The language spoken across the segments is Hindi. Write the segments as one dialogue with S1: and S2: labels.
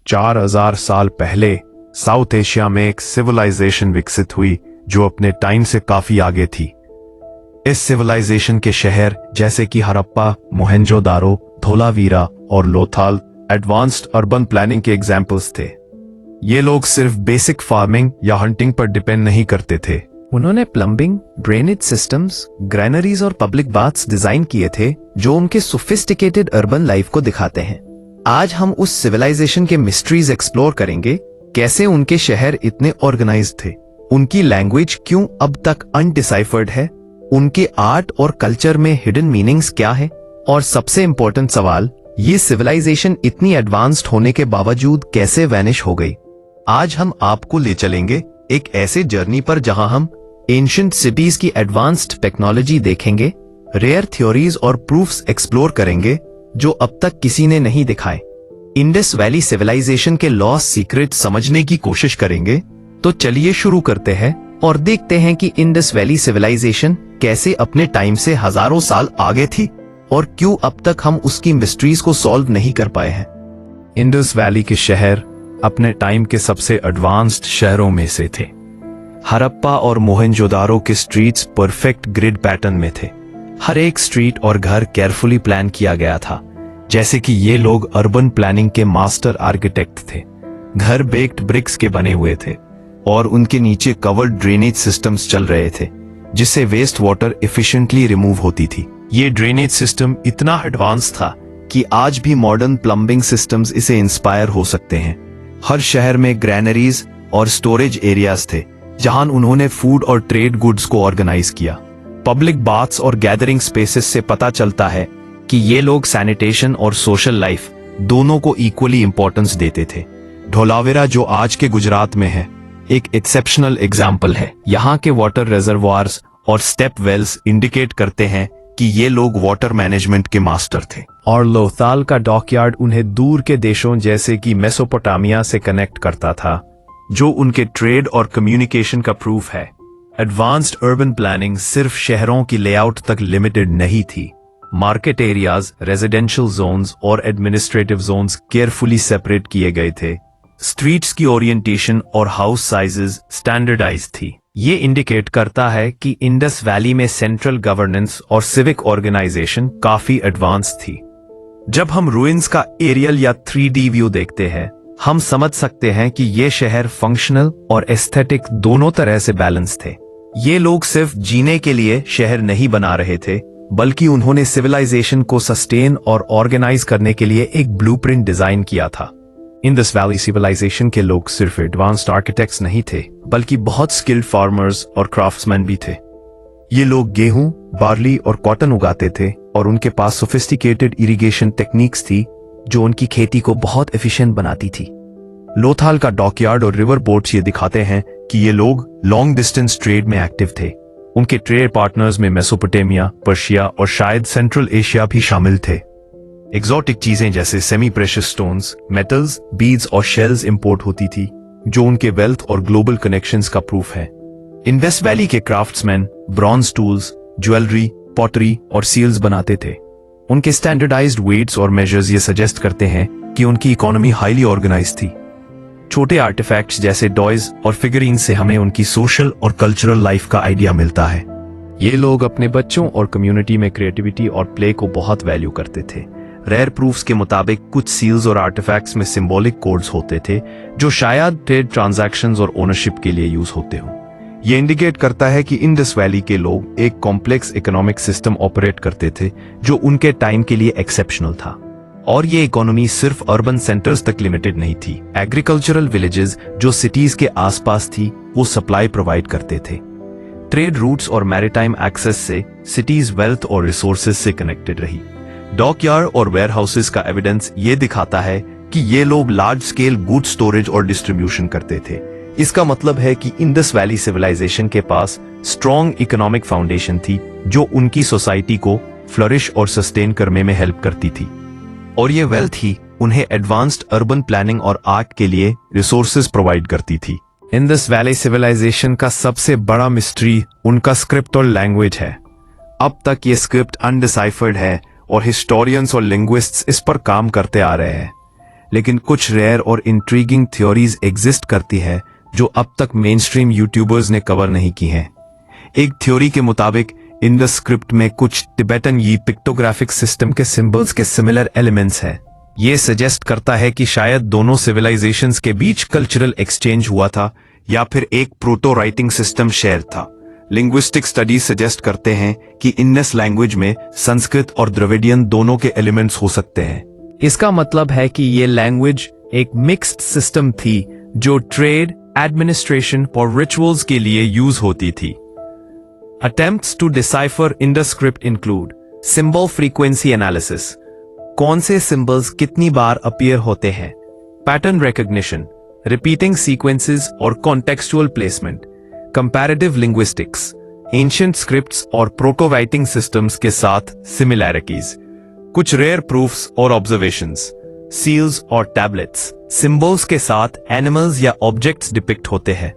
S1: 4000 साल पहले साउथ एशिया में एक सिविलाइजेशन विकसित हुई जो अपने टाइम से काफी आगे थी। इस सिविलाइजेशन के शहर जैसे कि हड़प्पा, मोहेंजोदारो, धोलावीरा और लोथाल एडवांस्ड अर्बन प्लानिंग के एग्जाम्पल्स थे। ये लोग सिर्फ बेसिक फार्मिंग या हंटिंग पर डिपेंड नहीं करते थे।
S2: उन्होंने प्लम्बिंग, ड्रेनेज सिस्टम्स, ग्रैनरीज और पब्लिक बाथ्स डिजाइन किए थे जो उनके सोफिस्टिकेटेड अर्बन लाइफ को दिखाते हैं। आज हम उस सिविलाइजेशन के मिस्ट्रीज एक्सप्लोर करेंगे, कैसे उनके शहर इतने ऑर्गेनाइज्ड थे, उनकी लैंग्वेज क्यों अब तक अनडिसाइफर्ड है, उनके आर्ट और कल्चर में हिडन मीनिंग्स क्या है, और सबसे इंपॉर्टेंट सवाल, ये सिविलाइजेशन इतनी एडवांस्ड होने के बावजूद कैसे वैनिश हो गई। आज हम आपको ले चलेंगे एक ऐसे जर्नी पर जहां हम एंशिएंट सिटीज की एडवांस्ड टेक्नोलॉजी देखेंगे, रेयर थ्योरीज और प्रूफ्स एक्सप्लोर करेंगे जो अब तक किसी ने नहीं दिखाए, इंडस वैली सिविलाइजेशन के लॉस्ट सीक्रेट समझने की कोशिश करेंगे। तो चलिए शुरू करते हैं और देखते हैं कि इंडस वैली सिविलाइजेशन कैसे अपने टाइम से हजारों साल आगे थी और क्यों अब तक हम उसकी मिस्ट्रीज को सॉल्व नहीं कर पाए हैं।
S1: इंडस वैली के शहर अपने टाइम के सबसे एडवांस्ड शहरों में से थे। हड़प्पा और मोहेंजोदारो के स्ट्रीट्स परफेक्ट ग्रिड पैटर्न में थे। हर एक स्ट्रीट और घर केयरफुली प्लान किया गया था, जैसे कि ये लोग अर्बन प्लानिंग के मास्टर आर्किटेक्ट थे। घर बेक्ड ब्रिक्स के बने हुए थे और उनके नीचे कवर्ड ड्रेनेज सिस्टम्स चल रहे थे, जिससे वेस्ट वाटर एफिशिएंटली रिमूव होती थी। ये ड्रेनेज सिस्टम इतना एडवांस था कि आज भी मॉडर्न प्लम्बिंग सिस्टम्स इसे इंस्पायर हो सकते हैं। हर शहर में ग्रैनरीज और स्टोरेज एरियाज थे जहां उन्होंने फूड और ट्रेड गुड्स को ऑर्गेनाइज किया। पब्लिक बाथ्स और गैदरिंग स्पेसेस से पता चलता है कि ये लोग सैनिटेशन और सोशल लाइफ दोनों को इक्वली इंपॉर्टेंस देते थे। धोलावीरा, जो आज के गुजरात में है, एक एक्सेप्शनल एग्जाम्पल है। यहाँ के वाटर रिजर्वॉयर्स और स्टेप वेल्स इंडिकेट करते हैं कि ये लोग वाटर मैनेजमेंट के मास्टर थे।
S2: और लोथाल का डॉकयार्ड उन्हें दूर के देशों जैसे कि मेसोपोटामिया से कनेक्ट करता था,
S1: जो उनके ट्रेड और कम्युनिकेशन का प्रूफ है। एडवांस्ड अर्बन प्लानिंग सिर्फ शहरों की लेआउट तक लिमिटेड नहीं थी। मार्केट एरियाज, रेजिडेंशियल जोन्स और एडमिनिस्ट्रेटिव जोन्स केयरफुली सेपरेट किए गए थे। स्ट्रीट्स की ओरिएंटेशन और हाउस साइजेस स्टैंडर्डाइज थी। ये इंडिकेट करता है कि इंडस वैली में सेंट्रल गवर्नेंस और सिविक ऑर्गेनाइजेशन काफी एडवांस थी। जब हम रुइंस का एरियल या 3D व्यू देखते हैं, हम समझ सकते हैं कि ये शहर फंक्शनल और एस्थेटिक दोनों तरह से बैलेंस थे। ये लोग सिर्फ जीने के लिए शहर नहीं बना रहे थे, बल्कि उन्होंने सिविलाइजेशन को सस्टेन और ऑर्गेनाइज करने के लिए एक ब्लूप्रिंट डिजाइन किया था। इंडस वैली सिविलाइजेशन के लोग सिर्फ एडवांस्ड आर्किटेक्ट्स नहीं थे, बल्कि बहुत स्किल्ड फार्मर्स और क्राफ्ट्समैन भी थे। ये लोग गेहूं, बार्ली और कॉटन उगाते थे और उनके पास सोफिस्टिकेटेड इरिगेशन टेक्निक्स थी जो उनकी खेती को बहुत एफिशिएंट बनाती थी। लोथाल का डॉकयार्ड और रिवर पोर्ट्स ये दिखाते हैं कि ये लोग लॉन्ग डिस्टेंस ट्रेड में एक्टिव थे। उनके ट्रेड पार्टनर्स में मेसोपोटामिया, पर्शिया और शायद सेंट्रल एशिया भी शामिल थे। एक्सोटिक चीजें जैसे semi precious stones, metals, beads और शेल्स इंपोर्ट होती थी, जो उनके वेल्थ और ग्लोबल कनेक्शंस का प्रूफ है। इंडस वैली के craftsman bronze tools, jewellery, pottery और सील्स बनाते थे। उनके स्टैंडर्डाइज्ड वेट्स और मेजर्स ये सजेस्ट करते हैं कि उनकी इकोनॉमी हाईली ऑर्गेनाइज्ड थी। छोटे आर्टिफैक्ट्स जैसे टॉयज और फिगरीन से हमें उनकी सोशल और कल्चरल लाइफ का आइडिया मिलता है।
S2: ये लोग अपने बच्चों और कम्युनिटी में क्रिएटिविटी और प्ले को बहुत वैल्यू करते थे।
S1: रेयर प्रूफ्स के मुताबिक कुछ सील्स और आर्टिफैक्ट्स में सिंबॉलिक कोड्स होते थे जो शायद ट्रेड ट्रांजैक्शंस और ओनरशिप के लिए यूज होते हों। ये इंडिकेट करता है कि इंडस वैली के लोग एक कॉम्प्लेक्स इकोनॉमिक सिस्टम ऑपरेट करते थे जो उनके टाइम के लिए एक्सेप्शनल था। और ये इकोनॉमी सिर्फ अर्बन सेंटर्स तक लिमिटेड नहीं थी। एग्रीकल्चरल विलेजेस जो सिटीज के आसपास थी, वो सप्लाई प्रोवाइड करते थे। ट्रेड रूट्स और मैरीटाइम एक्सेस से सिटीज वेल्थ और रिसोर्सेज से कनेक्टेड रही। डॉकयार्ड और वेयरहाउसेस का एविडेंस ये दिखाता है कि ये लोग लार्ज स्केल गुड स्टोरेज और डिस्ट्रीब्यूशन करते थे। इसका मतलब है कि इंडस वैली सिविलाइजेशन के पास स्ट्रॉन्ग इकोनॉमिक फाउंडेशन थी जो उनकी सोसाइटी को फ्लरिश और सस्टेन करने में हेल्प करती थी। और ये वेल्थ ही उन्हें एडवांस्ड अर्बन प्लानिंग और आर्ट के लिए रिसोर्सेज प्रोवाइड करती थी।
S2: इंडस वैली सिविलाइजेशन का सबसे बड़ा मिस्ट्री उनका स्क्रिप्ट और लैंग्वेज है।
S1: अब तक ये स्क्रिप्ट अनडिसाइफर्ड है और हिस्टोरियंस और लिंग्विस्ट्स इस पर काम करते आ रहे हैं। लेकिन कुछ रेयर और इंट्रीगिंग थ्योरीज एग्जिस्ट करती है जो अब तक मेन स्ट्रीम यूट्यूबर्स ने कवर नहीं की हैं। एक थ्योरी के मुताबिक इंडस स्क्रिप्ट में कुछ तिब्बतन यी पिक्टोग्राफिक सिस्टम के सिंबल्स के सिमिलर एलिमेंट्स हैं। ये सजेस्ट करता है कि शायद दोनों सिविलाइजेशंस के बीच कल्चरल एक्सचेंज हुआ था या फिर एक प्रोटो राइटिंग सिस्टम शेयर था। लिंग्विस्टिक स्टडीज सजेस्ट करते हैं कि इंडस लैंग्वेज में संस्कृत और द्रविडियन दोनों के एलिमेंट्स हो सकते हैं।
S2: इसका मतलब है कि ये लैंग्वेज एक मिक्स्ड सिस्टम थी जो ट्रेड, एडमिनिस्ट्रेशन और रिचुअल्स के लिए यूज होती थी। Attempts to decipher Indus script include symbol frequency analysis, कौन से सिंबल्स कितनी बार अपीयर होते हैं, पैटर्न रिकॉग्निशन, रिपीटिंग सीक्वेंसेस और contextual placement, comparative linguistics, ancient scripts और प्रोटो राइटिंग सिस्टम्स के साथ सिमिलैरिटीज, कुछ रेयर प्रूफ्स और ऑब्जर्वेशंस, सील्स और टैबलेट्स, सिंबल्स के साथ एनिमल्स या ऑब्जेक्ट्स डिपिक्ट होते हैं।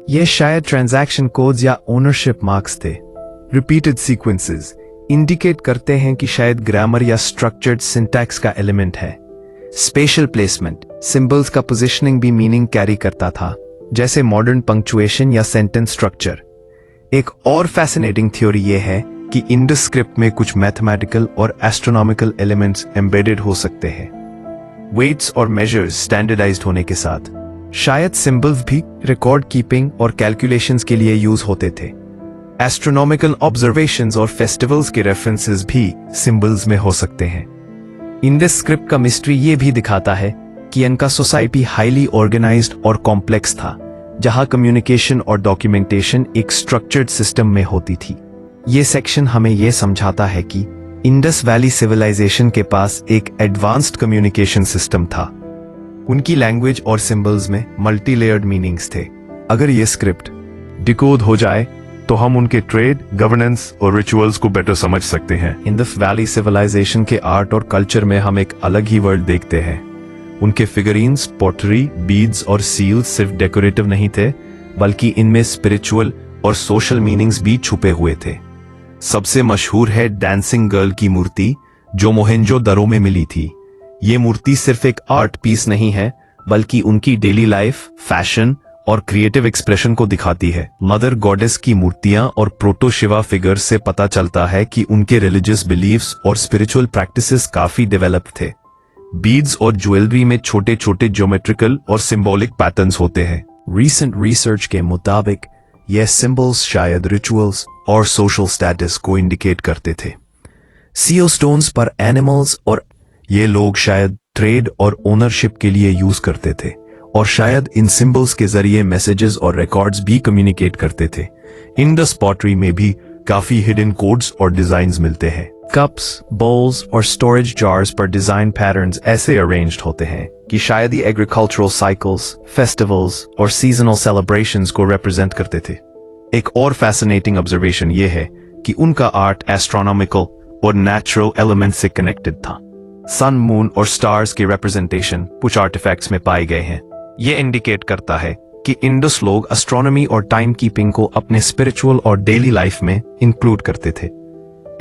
S1: ये शायद ट्रांजैक्शन कोड्स या ओनरशिप मार्क्स थे। रिपीटेड सीक्वेंसेस इंडिकेट करते हैं कि शायद ग्रामर या स्ट्रक्चर्ड सिंटैक्स का एलिमेंट है। स्पेशल प्लेसमेंट, सिंबल्स का पोजिशनिंग भी मीनिंग कैरी करता था, जैसे मॉडर्न पंक्चुएशन या सेंटेंस स्ट्रक्चर। एक और फैसिनेटिंग थ्योरी ये है कि इंडस स्क्रिप्ट में कुछ मैथमेटिकल और एस्ट्रोनॉमिकल एलिमेंट्स एम्बेडेड हो सकते हैं। वेट्स और मेजर्स स्टैंडर्डाइज्ड होने के साथ शायद सिंबल्स भी रिकॉर्ड कीपिंग और कैलकुलेशंस के लिए यूज होते थे। एस्ट्रोनॉमिकल ऑब्जर्वेशंस और फेस्टिवल्स के रेफरेंसेस भी सिंबल्स में हो सकते हैं। इंडस स्क्रिप्ट का मिस्ट्री ये भी दिखाता है कि इनका सोसाइटी हाईली ऑर्गेनाइज्ड और कॉम्प्लेक्स था, जहां कम्युनिकेशन और डॉक्यूमेंटेशन एक स्ट्रक्चर्ड सिस्टम में होती थी। ये सेक्शन हमें यह समझाता है कि इंडस वैली सिविलाइजेशन के पास एक एडवांस्ड कम्युनिकेशन सिस्टम था। उनकी लैंग्वेज और सिंबल्स में मल्टी लेयर्ड मीनिंग्स थे। अगर ये स्क्रिप्ट डिकोड हो जाए तो हम उनके ट्रेड, गवर्नेंस और रिचुअल्स को बेटर समझ सकते हैं। इंडस वैली सिविलाइजेशन के आर्ट और कल्चर में हम एक अलग ही वर्ल्ड देखते हैं। उनके फिगरीन्स, पोटरी, बीड्स और सील्स सिर्फ डेकोरेटिव नहीं थे, बल्कि इनमें स्पिरिचुअल और सोशल मीनिंग्स भी छुपे हुए थे। सबसे मशहूर है डांसिंग गर्ल की मूर्ति, जो मोहेंजो-दरो में मिली थी। ये मूर्ति सिर्फ एक आर्ट पीस नहीं है, बल्कि उनकी डेली लाइफ, फैशन और क्रिएटिव एक्सप्रेशन को दिखाती है। मदर गॉडेस की मूर्तियां और प्रोटो शिवा फिगर्स से पता चलता है कि उनके रिलीजियस बिलीफ्स और स्पिरिचुअल प्रैक्टिसेस काफी डेवलप थे। बीड्स और ज्वेलरी में छोटे छोटे ज्योमेट्रिकल और सिंबॉलिक पैटर्न्स होते हैं। रीसेंट रिसर्च के मुताबिक यह सिंबल्स शायद रिचुअल्स और सोशल स्टेटस को इंडिकेट करते थे। सील स्टोन्स पर एनिमल्स और ये लोग शायद ट्रेड और ओनरशिप के लिए यूज करते थे, और शायद इन सिंबल्स के जरिए मैसेजेस और रिकॉर्ड्स भी कम्युनिकेट करते थे। इंडस पॉटरी में भी काफी हिडन कोड्स और डिजाइन्स मिलते हैं। कप्स, बोल्स और स्टोरेज जार्स पर डिजाइन पैटर्न्स ऐसे अरेंज्ड होते हैं कि शायद ही एग्रीकल्चरल साइकिल्स, फेस्टिवल्स और सीजनल सेलिब्रेशंस को रिप्रेजेंट करते थे। एक और फैसिनेटिंग ऑब्जर्वेशन ये है कि उनका आर्ट एस्ट्रोनॉमिकल और नेचुरल एलिमेंट से कनेक्टेड था। सन, मून और स्टार्स के रिप्रेजेंटेशन कुछ आर्टिफैक्ट्स में पाए गए हैं। ये इंडिकेट करता है कि इंडस लोग एस्ट्रोनॉमी और टाइम कीपिंग को अपने स्पिरिचुअल और डेली लाइफ में इंक्लूड करते थे।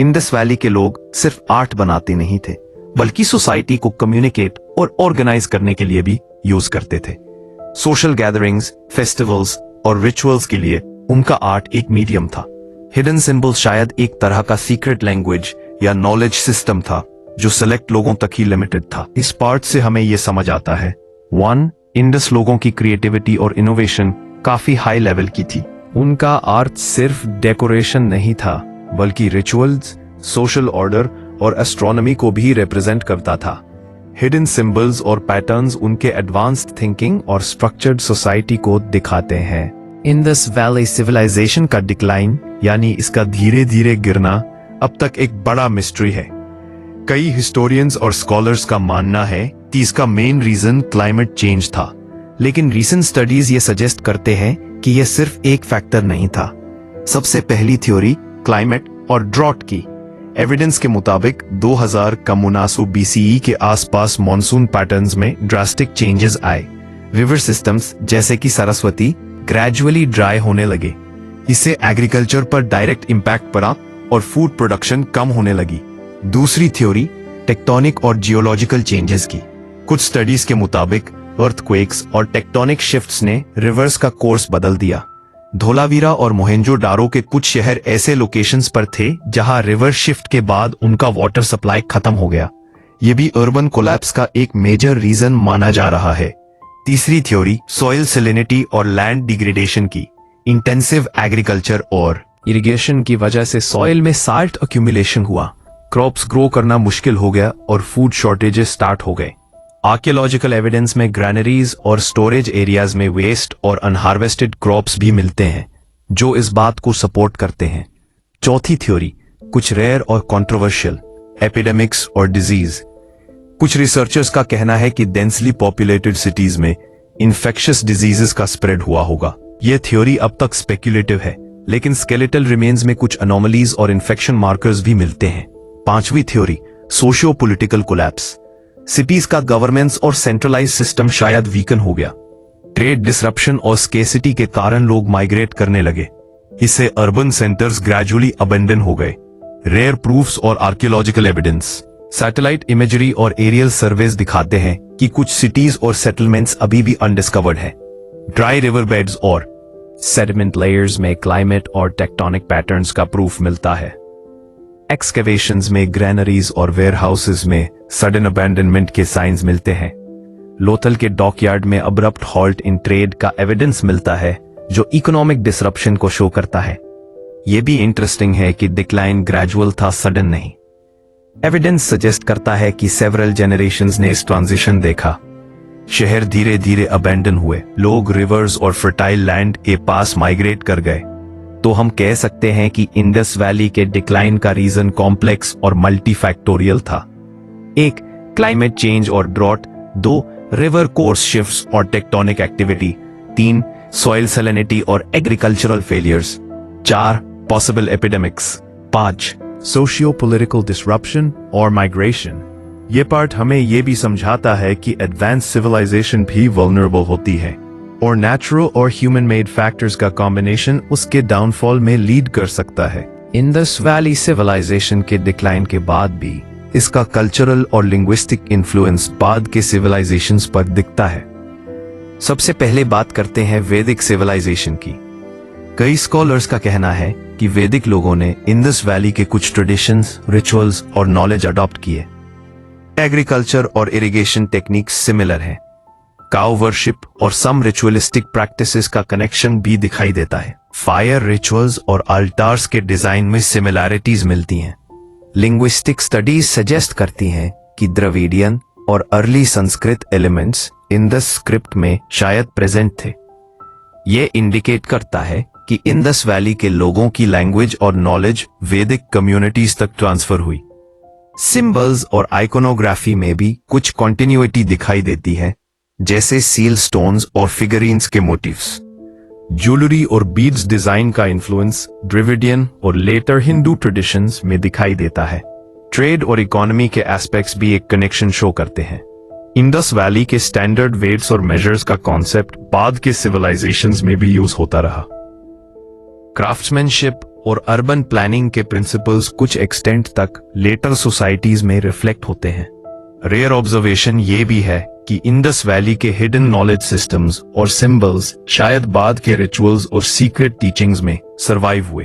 S1: इंडस वैली के लोग सिर्फ आर्ट बनाते नहीं थे, बल्कि सोसाइटी को कम्युनिकेट और ऑर्गेनाइज करने के लिए भी यूज करते थे। सोशल गैदरिंग्स, फेस्टिवल्स और रिचुअल्स के लिए उनका आर्ट एक मीडियम था। हिडन सिंबल्स शायद एक तरह का सीक्रेट लैंग्वेज या नॉलेज सिस्टम था जो सेलेक्ट लोगों तक ही लिमिटेड था। इस पार्ट से हमें यह समझ आता है, 1. इंडस लोगों की क्रिएटिविटी और इनोवेशन काफी हाई लेवल की थी। उनका आर्ट सिर्फ डेकोरेशन नहीं था, बल्कि रिचुअल्स, सोशल ऑर्डर और एस्ट्रोनॉमी को भी रिप्रेजेंट करता था। हिडन सिंबल्स और पैटर्न्स उनके एडवांस्ड थिंकिंग और स्ट्रक्चर्ड सोसाइटी को दिखाते हैं। इंडस वैली सिविलाइजेशन का डिक्लाइन, यानी इसका धीरे धीरे गिरना, अब तक एक बड़ा मिस्ट्री है। कई हिस्टोरियंस और स्कॉलर्स का मानना है कि इसका मेन रीजन क्लाइमेट चेंज था, लेकिन रीसेंट स्टडीज ये सजेस्ट करते हैं कि यह सिर्फ एक फैक्टर नहीं था। सबसे पहली थ्योरी क्लाइमेट और ड्रॉट की। एविडेंस के मुताबिक 2000 का मुनासु BCE के आसपास मॉनसून पैटर्न्स में ड्रास्टिक चेंजेस आए। रिवर सिस्टम्स जैसे कि सरस्वती ग्रेजुअली ड्राई होने लगे। इससे एग्रीकल्चर पर डायरेक्ट इंपैक्ट पड़ा और फूड प्रोडक्शन कम होने लगी। दूसरी थ्योरी टेक्टोनिक और जियोलॉजिकल चेंजेस की।
S2: कुछ स्टडीज के मुताबिक अर्थक्वेक्स और टेक्टोनिक शिफ्ट्स ने रिवर्स का कोर्स बदल दिया। धोलावीरा और मोहेंजो-दारो के कुछ शहर ऐसे लोकेशंस पर थे जहां रिवर शिफ्ट के बाद उनका वाटर सप्लाई खत्म हो गया। ये भी अर्बन कोलैप्स का एक मेजर रीजन माना जा रहा है। तीसरी थ्योरी सॉइल सैलिनिटी और लैंड डिग्रेडेशन की। इंटेंसिव एग्रीकल्चर और इरिगेशन की वजह से सॉइल में साल्ट अक्यूमुलेशन हुआ, क्रॉप्स ग्रो करना मुश्किल हो गया और फूड शॉर्टेजेस स्टार्ट हो गए। आर्कियोलॉजिकल एविडेंस में ग्रैनरीज और स्टोरेज एरियाज में वेस्ट और अनहार्वेस्टेड क्रॉप्स भी मिलते हैं, जो इस बात को सपोर्ट करते हैं। चौथी थ्योरी कुछ रेयर और कंट्रोवर्शियल एपिडेमिक्स और डिजीज। कुछ रिसर्चर्स का कहना है कि डेंसली पॉपुलेटेड सिटीज में इन्फेक्शियस डिजीजेस का स्प्रेड हुआ होगा। यह थ्योरी अब तक स्पेक्युलेटिव है, लेकिन स्केलेटल रिमेन्स में कुछ अनोमलीज और इन्फेक्शन मार्कर्स भी मिलते हैं। पांचवी theory socio political collapse. Cities का गवर्नेंस और सेंट्रलाइज सिस्टम शायद वीकन हो गया। ट्रेड डिसरप्शन और स्केसिटी के कारण लोग माइग्रेट करने लगे। इससे अर्बन सेंटर्स ग्रेजुअली अबेंडन हो गए। रेयर प्रूफ्स और आर्कियोलॉजिकल एविडेंस। सैटेलाइट इमेजरी और एरियल सर्वेस दिखाते हैं कि कुछ सिटीज और सेटलमेंट्स अभी भी अनडिस्कवर्ड है। ड्राई रिवर बेड्स और सेडिमेंट लेयर्स में क्लाइमेट और टेक्टोनिक पैटर्न्स का प्रूफ मिलता है। एक्सकेवेशंस में ग्रैनरीज और वेयरहाउसेस में सडन अबैंडनमेंट के साइंस मिलते हैं। लोथल के डॉकयार्ड में अब्रप्ट हॉल्ट इन ट्रेड का एविडेंस मिलता है, जो इकोनॉमिक डिसरप्शन को शो करता है। यह भी इंटरेस्टिंग है कि डिक्लाइन ग्रेजुअल था, सडन नहीं। एविडेंस सजेस्ट करता है कि सेवरल जनरेशंस ने इस ट्रांजिशन देखा। शहर धीरे धीरे अबैंडन हुए, लोग रिवर्स और फर्टाइल लैंड के पास माइग्रेट कर गए। तो हम कह सकते हैं कि इंडस वैली के डिक्लाइन का रीजन कॉम्प्लेक्स और मल्टीफैक्टोरियल था। 1 क्लाइमेट चेंज और ड्रॉट, 2 रिवर कोर्स शिफ्ट्स और टेक्टोनिक एक्टिविटी, 3 सॉइल सैलिनिटी और agricultural failures, 4 possible epidemics, 5
S1: socio political disruption और माइग्रेशन। ये पार्ट हमें ये भी समझाता है कि एडवांस सिविलाइजेशन भी वल्नरेबल होती है और नेचुरल और ह्यूमन मेड फैक्टर्स का कॉम्बिनेशन उसके डाउनफॉल में लीड कर सकता है।
S2: इंडस वैली सिविलाइजेशन के डिक्लाइन के बाद भी इसका कल्चरल और लिंग्विस्टिक इन्फ्लुएंस बाद के सिविलाइजेशंस पर दिखता है। सबसे पहले बात करते हैं वैदिक सिविलाइजेशन की। कई स्कॉलर्स का कहना है कि वैदिक लोगों ने इंडस वैली के कुछ ट्रेडिशंस, रिचुअल्स और नॉलेज अडॉप्ट किए। एग्रीकल्चर और इरिगेशन टेक्निक्स सिमिलर हैं। काउ वर्शिप और सम रिचुअलिस्टिक प्रैक्टिसेस का कनेक्शन भी दिखाई देता है। फायर रिचुअल्स और अल्टार्स के डिजाइन में सिमिलैरिटीज मिलती हैं। लिंग्विस्टिक स्टडीज सजेस्ट करती हैं कि द्रविडियन और early Sanskrit elements Indus script में शायद प्रेजेंट थे। यह इंडिकेट करता है कि इंडस वैली के लोगों की लैंग्वेज और नॉलेज वैदिक कम्युनिटीज तक ट्रांसफर हुई। सिंबल्स और आइकोनोग्राफी में भी कुछ कॉन्टिन्यूटी दिखाई देती है, जैसे सील स्टोन्स और फिगरीन्स के मोटिव्स।
S1: ज्वेलरी और बीड्स डिजाइन का इन्फ्लुएंस ड्रेविडियन और लेटर हिंदू ट्रेडिशंस में दिखाई देता है। ट्रेड और इकोनॉमी के एस्पेक्ट्स भी एक कनेक्शन शो करते हैं। इंडस वैली के स्टैंडर्ड वेट्स और मेजर्स का कॉन्सेप्ट बाद के सिविलाइजेशंस में भी यूज होता रहा। क्राफ्ट्समैनशिप और अर्बन प्लानिंग के प्रिंसिपल्स कुछ एक्सटेंट तक लेटर सोसाइटीज में रिफ्लेक्ट होते हैं। रेयर ऑब्जर्वेशन ये भी है कि इंडस वैली के हिडन नॉलेज सिस्टम्स और सिंबल्स शायद बाद के रिचुअल्स और सीक्रेट टीचिंग्स में सरवाइव हुए।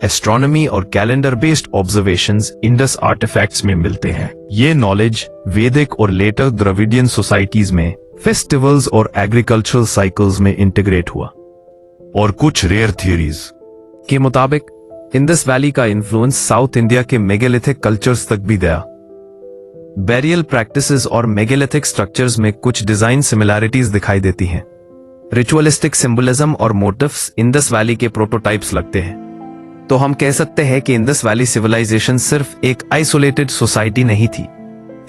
S1: एस्ट्रोनॉमी और calendar based observations Indus artefacts में मिलते हैं। ये नॉलेज वैदिक और लेटर द्रविडियन सोसाइटीज में फेस्टिवल्स और एग्रीकल्चरल साइकिल्स में इंटीग्रेट हुआ। और कुछ रेयर थियरीज
S2: के मुताबिक इंडस वैली का इन्फ्लुएंस साउथ इंडिया के मेगालिथिक कल्चर्स तक भी गया। बैरियल प्रैक्टिसेस और मेगालिथिक स्ट्रक्चर्स में कुछ डिजाइन सिमिलैरिटीज दिखाई देती हैं। रिचुअलिस्टिक सिंबलिज्म और मोटिव्स इंडस वैली के प्रोटोटाइप्स लगते हैं। तो हम कह सकते हैं कि इंडस वैली सिविलाइजेशन सिर्फ एक आइसोलेटेड सोसाइटी नहीं थी।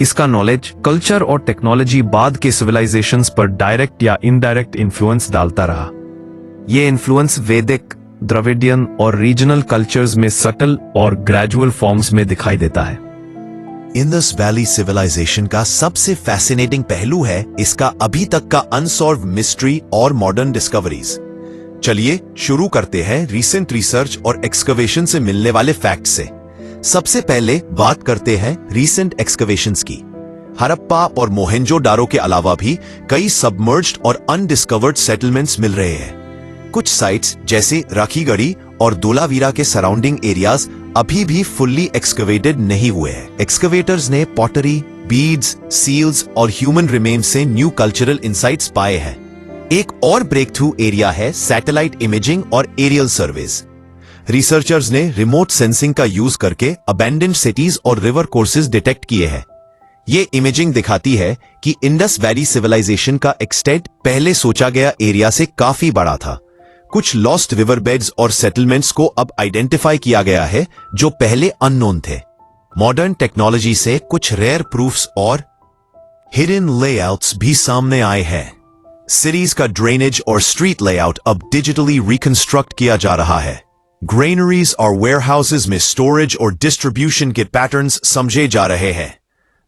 S2: इसका नॉलेज, कल्चर और टेक्नोलॉजी बाद के सिविलाइजेशंस पर डायरेक्ट या इनडायरेक्ट इन्फ्लुएंस डालता रहा। ये इन्फ्लुएंस वैदिक, द्रविडियन और रीजनल कल्चर्स में सटल और ग्रेजुअल फॉर्म्स में दिखाई देता है।
S3: इंडस वैली सिविलाइजेशन का सबसे फैसिनेटिंग पहलू है इसका अभी तक का अनसॉल्व्ड मिस्ट्री और मॉडर्न डिस्कवरीज। चलिए शुरू करते हैं रीसेंट रिसर्च और एक्सकवेशन से मिलने वाले फैक्ट से। सबसे पहले बात करते हैं रीसेंट एक्सकवेशंस की। हड़प्पा और मोहेंजो-दारो के अलावा भी कई सबमर्ज्ड और अनडिस्कवर्ड सेटलमेंट्स मिल रहे हैं। कुछ साइट्स जैसे राखीगढ़ी और धोलावीरा के सराउंडिंग एरियाज अभी भी फुल्ली एक्सकवेटेड नहीं हुए हैं। एक्सकवेटर्स ने पॉटरी, बीड्स, सील्स और ह्यूमन रिमेन्स से न्यू कल्चरल इंसाइट्स पाए हैं। एक और ब्रेक थ्रू एरिया है सैटेलाइट इमेजिंग और एरियल सर्वेज। रिसर्चर्स ने रिमोट सेंसिंग का यूज करके अबैंडन्ड सिटीज और रिवर कोर्सेज डिटेक्ट किए हैं। ये इमेजिंग दिखाती है कि इंडस वैली सिविलाइजेशन का एक्सटेंट पहले सोचा गया एरिया से काफी बड़ा था। कुछ लॉस्ट रिवर बेड्स और सेटलमेंट्स को अब आइडेंटिफाई किया गया है जो पहले अननोन थे। मॉडर्न टेक्नोलॉजी से कुछ रेयर प्रूफ्स और हिडन लेआउट्स भी सामने आए हैं। सिटीज का ड्रेनेज और स्ट्रीट लेआउट अब डिजिटली रिकंस्ट्रक्ट किया जा रहा है। ग्रेनरीज और वेयरहाउसेज में स्टोरेज और डिस्ट्रीब्यूशन के पैटर्न्स समझे जा रहे हैं।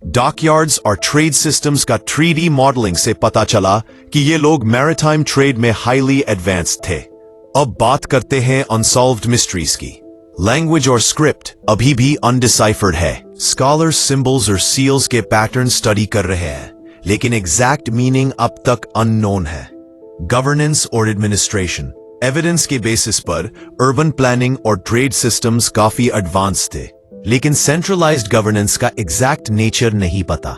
S3: डॉकयार्ड्स और ट्रेड सिस्टम्स का 3D मॉडलिंग से पता चला कि ये लोग मैरिटाइम ट्रेड में हाईली एडवांस्ड थे। अब बात करते हैं अनसॉल्व्ड मिस्ट्रीज की। लैंग्वेज और स्क्रिप्ट अभी भी अनडिसाइफर्ड है। स्कॉलर्स सिंबल्स और सील्स के पैटर्न स्टडी कर रहे हैं, लेकिन एग्जैक्ट मीनिंग अब तक अननोन है। गवर्नेंस और एडमिनिस्ट्रेशन एविडेंस के बेसिस पर अर्बन प्लानिंग और ट्रेड सिस्टम्स काफी एडवांस थे, लेकिन सेंट्रलाइज्ड गवर्नेंस का एग्जैक्ट नेचर नहीं पता।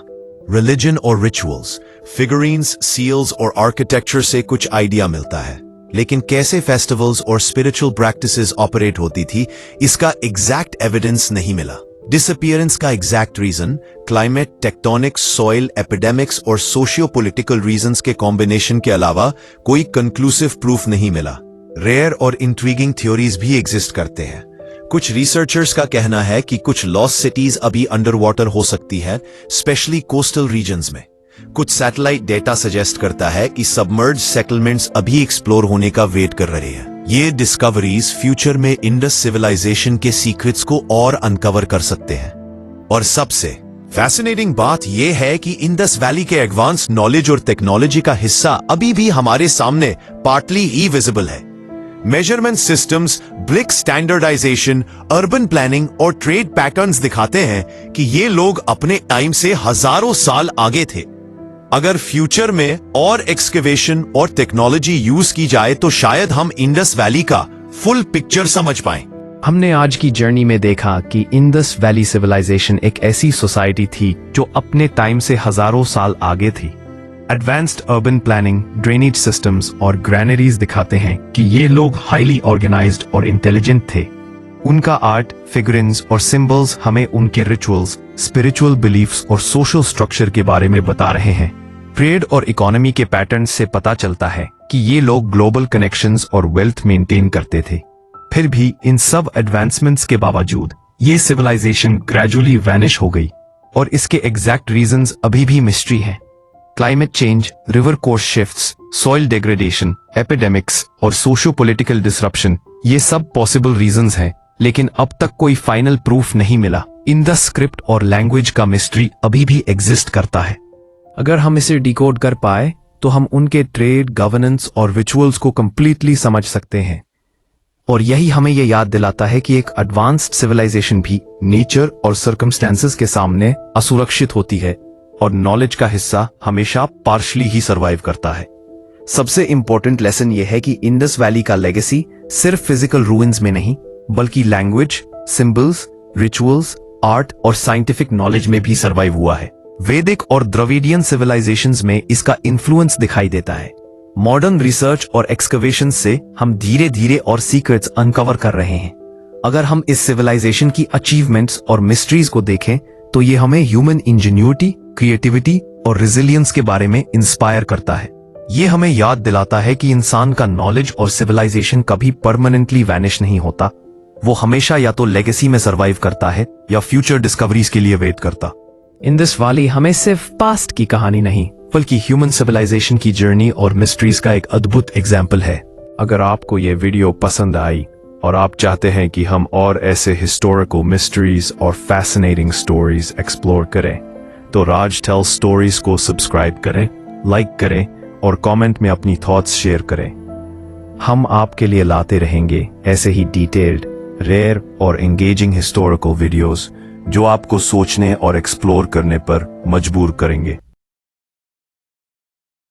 S3: रिलीजन और रिचुअल्स, फिगरीन्स, सील्स और आर्किटेक्चर से कुछ आइडिया मिलता है, लेकिन कैसे फेस्टिवल्स और स्पिरिचुअल प्रैक्टिसेस ऑपरेट होती थी इसका एग्जैक्ट एविडेंस नहीं मिला। डिसअपीयरेंस का exact reason climate, tectonics, soil, epidemics और सोशियो पॉलिटिकल रीजंस के कॉम्बिनेशन के अलावा कोई कंक्लूसिव प्रूफ नहीं मिला। रेयर और इंट्रीगिंग थ्योरीज भी एग्जिस्ट करते हैं। कुछ रिसर्चर्स का कहना है कि कुछ लॉस्ट सिटीज अभी अंडर वाटर हो सकती है, स्पेशली कोस्टल रीजन्स में। कुछ सैटेलाइट डेटा सजेस्ट करता है कि सबमर्ज्ड सेटलमेंट्स अभी एक्सप्लोर होने का वेट कर रहे हैं। ये डिस्कवरीज फ्यूचर में इंडस सिविलाइजेशन के सीक्रेट्स को और अनकवर कर सकते हैं। और सबसे फैसिनेटिंग बात यह है कि इंडस वैली के एडवांस नॉलेज और टेक्नोलॉजी का हिस्सा अभी भी हमारे सामने पार्टली ही विजिबल है। Measurement systems, brick standardisation, urban planning और ट्रेड पैटर्न्स दिखाते हैं कि ये लोग अपने टाइम से हजारों साल आगे थे। अगर फ्यूचर में और एक्सकेवेशन और टेक्नोलॉजी यूज की जाए तो शायद हम इंडस वैली का फुल पिक्चर समझ पाएं।
S2: हमने आज की जर्नी में देखा कि इंडस वैली सिविलाइजेशन एक ऐसी सोसाइटी थी जो अपने टाइम से हजारों साल आगे थी। Advanced urban planning, drainage systems और ग्रैनरीज दिखाते हैं कि ये लोग हाईली ऑर्गेनाइज्ड और इंटेलिजेंट थे। उनका आर्ट, फिगरिन्स और सिंबल्स हमें उनके रिचुअल्स, स्पिरिचुअल बिलीफ्स और सोशल स्ट्रक्चर के बारे में बता रहे हैं। ट्रेड और इकोनॉमी के पैटर्न से पता चलता है कि ये लोग ग्लोबल कनेक्शंस और वेल्थ मेंटेन करते थे। फिर भी इन सब एडवांसमेंट्स के बावजूद ये सिविलाइजेशन ग्रेजुअली वैनिश हो गई और इसके एग्जैक्ट रीजंस अभी भी मिस्ट्री हैं। Climate change, river course shifts, soil degradation, epidemics और सोशियो पॉलिटिकल डिसरप्शन, ये सब पॉसिबल रीजंस हैं, लेकिन अब तक कोई फाइनल प्रूफ नहीं मिला। इंडस स्क्रिप्ट और लैंग्वेज का मिस्ट्री अभी भी एग्जिस्ट करता है। अगर हम इसे डिकोड कर पाए तो हम उनके ट्रेड, गवर्नेंस और रिचुअल्स को कंप्लीटली समझ सकते हैं। और यही हमें यह याद दिलाता है कि एक एडवांस्ड सिविलाइजेशन भी नेचर और सर्कमस्टेंसेस के सामने असुरक्षित होती है और नॉलेज का हिस्सा हमेशा पार्शली ही सरवाइव करता है। सबसे इंपॉर्टेंट लेसन यह है कि इंडस वैली का लेगेसी सिर्फ फिजिकल रूइंस में नहीं, बल्कि लैंग्वेज, सिंबल्स, रिचुअल्स, आर्ट और साइंटिफिक नॉलेज में भी सरवाइव हुआ है। वैदिक और द्रविडियन सिविलाइजेशंस में इसका इन्फ्लुएंस दिखाई देता है। मॉडर्न रिसर्च और एक्सकवेशन से हम धीरे धीरे और सीक्रेट्स अनकवर कर रहे हैं। अगर हम इस सिविलाइजेशन की अचीवमेंट्स और मिस्ट्रीज को देखें तो ये हमें ह्यूमन इंजीन्यूटी, क्रिएटिविटी और रेजिलियंस के बारे में इंस्पायर करता है। ये हमें याद दिलाता है कि इंसान का नॉलेज और सिविलाइजेशन कभी परमानेंटली वैनिश नहीं होता। वो हमेशा या तो लेगेसी में सरवाइव करता है या फ्यूचर डिस्कवरीज के लिए वेट करता। इंडस वैली हमें सिर्फ पास्ट की कहानी नहीं, बल्कि ह्यूमन सिविलाइजेशन की जर्नी और मिस्ट्रीज का एक अद्भुत एग्जाम्पल है। अगर आपको ये वीडियो पसंद आई और आप चाहते हैं कि हम और ऐसे हिस्टोरिकल मिस्ट्रीज और फैसिनेटिंग स्टोरीज एक्सप्लोर करें, तो राज टेल स्टोरीज को सब्सक्राइब करें, लाइक करें और कमेंट में अपनी थॉट्स शेयर करें। हम आपके लिए लाते रहेंगे ऐसे ही डिटेल्ड, रेयर और एंगेजिंग हिस्टोरिकल वीडियोस
S3: जो आपको सोचने और एक्सप्लोर करने पर मजबूर करेंगे।